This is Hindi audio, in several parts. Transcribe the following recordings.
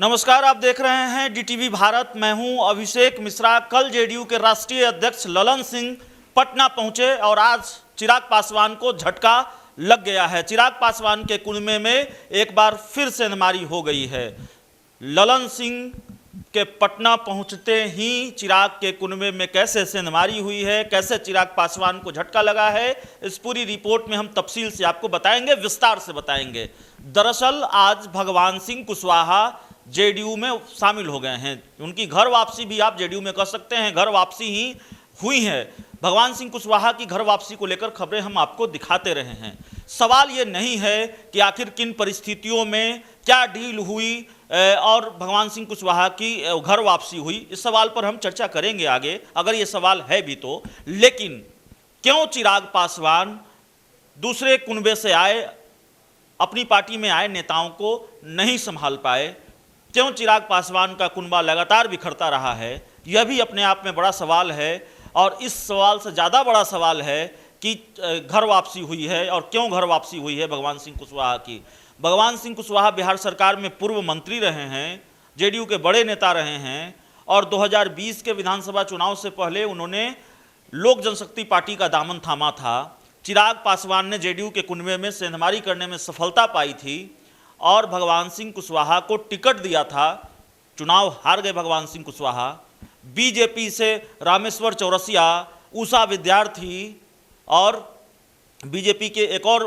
नमस्कार, आप देख रहे हैं डीटीवी भारत। मैं हूं अभिषेक मिश्रा। कल जेडीयू के राष्ट्रीय अध्यक्ष ललन सिंह पटना पहुंचे और आज चिराग पासवान को झटका लग गया है। चिराग पासवान के कुनबे में एक बार फिर सेंधमारी हो गई है। ललन सिंह के पटना पहुंचते ही चिराग के कुनबे में कैसे सेंधमारी हुई है, कैसे चिराग पासवान को झटका लगा है, इस पूरी रिपोर्ट में हम तफसील से आपको बताएंगे, विस्तार से बताएंगे। दरअसल आज भगवान सिंह कुशवाहा जेडीयू में शामिल हो गए हैं। उनकी घर वापसी भी आप जेडीयू में कह सकते हैं, घर वापसी ही हुई है। भगवान सिंह कुशवाहा की घर वापसी को लेकर खबरें हम आपको दिखाते रहे हैं। सवाल ये नहीं है कि आखिर किन परिस्थितियों में क्या डील हुई और भगवान सिंह कुशवाहा की घर वापसी हुई, इस सवाल पर हम चर्चा करेंगे आगे, अगर ये सवाल है भी तो। लेकिन क्यों चिराग पासवान दूसरे कुनबे से आए, अपनी पार्टी में आए नेताओं को नहीं संभाल पाए, क्यों चिराग पासवान का कुनबा लगातार बिखरता रहा है, यह भी अपने आप में बड़ा सवाल है। और इस सवाल से ज़्यादा बड़ा सवाल है कि घर वापसी हुई है और क्यों घर वापसी हुई है भगवान सिंह कुशवाहा की। भगवान सिंह कुशवाहा बिहार सरकार में पूर्व मंत्री रहे हैं, जेडीयू के बड़े नेता रहे हैं और 2020 के विधानसभा चुनाव से पहले उन्होंने लोक जनशक्ति पार्टी का दामन थामा था। चिराग पासवान ने जेडीयू के कुनबे में सेंधमारी करने में सफलता पाई थी और भगवान सिंह कुशवाहा को टिकट दिया था। चुनाव हार गए भगवान सिंह कुशवाहा। बीजेपी से रामेश्वर चौरसिया, उषा विद्यार्थी और बीजेपी के एक और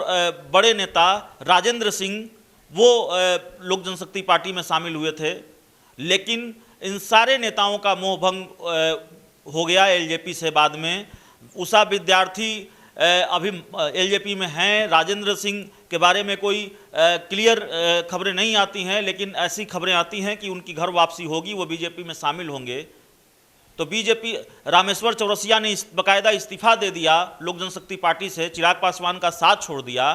बड़े नेता राजेंद्र सिंह, वो लोक जनशक्ति पार्टी में शामिल हुए थे। लेकिन इन सारे नेताओं का मोहभंग हो गया एलजेपी से। बाद में उषा विद्यार्थी अभी एलजेपी में हैं। राजेंद्र सिंह के बारे में कोई क्लियर खबरें नहीं आती हैं, लेकिन ऐसी खबरें आती हैं कि उनकी घर वापसी होगी, वो बीजेपी में शामिल होंगे। तो बीजेपी रामेश्वर चौरसिया ने बाकायदा इस्तीफा दे दिया लोक जनशक्ति पार्टी से, चिराग पासवान का साथ छोड़ दिया।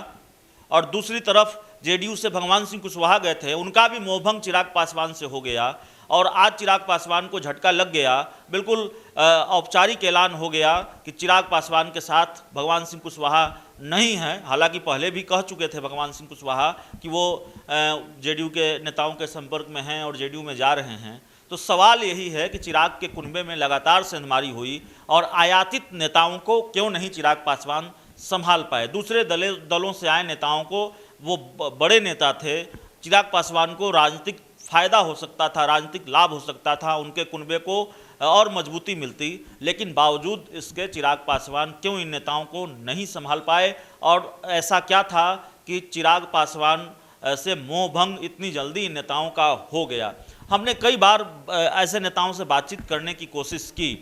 और दूसरी तरफ जेडीयू से भगवान सिंह कुशवाहा गए थे, उनका भी मोहभंग चिराग पासवान से हो गया और आज चिराग पासवान को झटका लग गया। बिल्कुल औपचारिक ऐलान हो गया कि चिराग पासवान के साथ भगवान सिंह कुशवाहा नहीं है। हालांकि पहले भी कह चुके थे भगवान सिंह कुशवाहा कि वो जेडीयू के नेताओं के संपर्क में हैं और जेडीयू में जा रहे हैं। तो सवाल यही है कि चिराग के कुनबे में लगातार सेंधमारी हुई और आयातित नेताओं को क्यों नहीं चिराग पासवान संभाल पाए। दूसरे दलों से आए नेताओं को, वो बड़े नेता थे, चिराग पासवान को राजनीतिक फ़ायदा हो सकता था, राजनीतिक लाभ हो सकता था, उनके कुनबे को और मजबूती मिलती। लेकिन बावजूद इसके चिराग पासवान क्यों इन नेताओं को नहीं संभाल पाए और ऐसा क्या था कि चिराग पासवान से मोहभंग इतनी जल्दी इन नेताओं का हो गया। हमने कई बार ऐसे नेताओं से बातचीत करने की कोशिश की।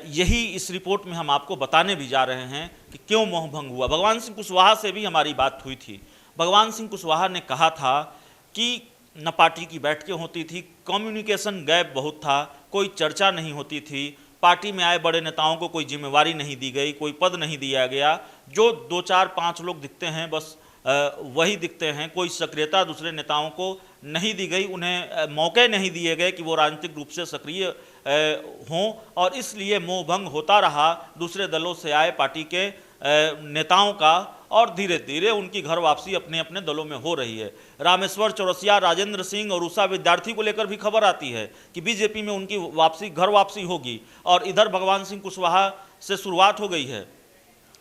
यही इस रिपोर्ट में हम आपको बताने भी जा रहे हैं कि क्यों मोहभंग हुआ। भगवान सिंह कुशवाहा से भी हमारी बात हुई थी। भगवान सिंह कुशवाहा ने कहा था कि न पार्टी की बैठकें होती थी, कम्युनिकेशन गैप बहुत था, कोई चर्चा नहीं होती थी, पार्टी में आए बड़े नेताओं को कोई जिम्मेवारी नहीं दी गई, कोई पद नहीं दिया गया। जो 2, 4, 5 लोग दिखते हैं बस वही दिखते हैं, कोई सक्रियता दूसरे नेताओं को नहीं दी गई, उन्हें मौके नहीं दिए गए कि वो राजनीतिक रूप से सक्रिय हों और इसलिए मोहभंग होता रहा दूसरे दलों से आए पार्टी के नेताओं का। और धीरे धीरे उनकी घर वापसी अपने अपने दलों में हो रही है। रामेश्वर चौरसिया, राजेंद्र सिंह और उषा विद्यार्थी को लेकर भी खबर आती है कि बीजेपी में उनकी वापसी, घर वापसी होगी। और इधर भगवान सिंह कुशवाहा से शुरुआत हो गई है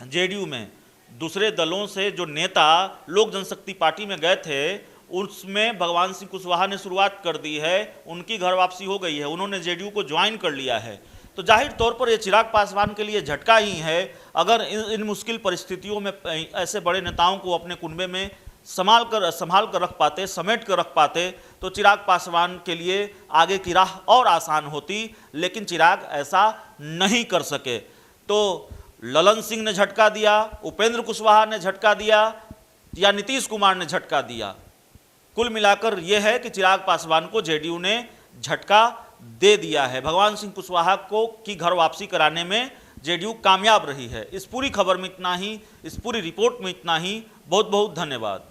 जेडीयू में। दूसरे दलों से जो नेता लोक जनशक्ति पार्टी में गए थे, उसमें भगवान सिंह कुशवाहा ने शुरुआत कर दी है, उनकी घर वापसी हो गई है, उन्होंने जेडीयू को ज्वाइन कर लिया है। तो जाहिर तौर पर ये चिराग पासवान के लिए झटका ही है। अगर इन मुश्किल परिस्थितियों में ऐसे बड़े नेताओं को अपने कुनबे में संभाल कर रख पाते, समेट कर रख पाते, तो चिराग पासवान के लिए आगे की राह और आसान होती। लेकिन चिराग ऐसा नहीं कर सके। तो ललन सिंह ने झटका दिया, उपेंद्र कुशवाहा ने झटका दिया या नीतीश कुमार ने झटका दिया। कुल मिलाकर यह है कि चिराग पासवान को जेडीयू ने झटका दे दिया है। भगवान सिंह कुशवाहा को की घर वापसी कराने में जेडीयू कामयाब रही है। इस पूरी खबर में इतना ही, इस पूरी रिपोर्ट में इतना ही। बहुत बहुत धन्यवाद।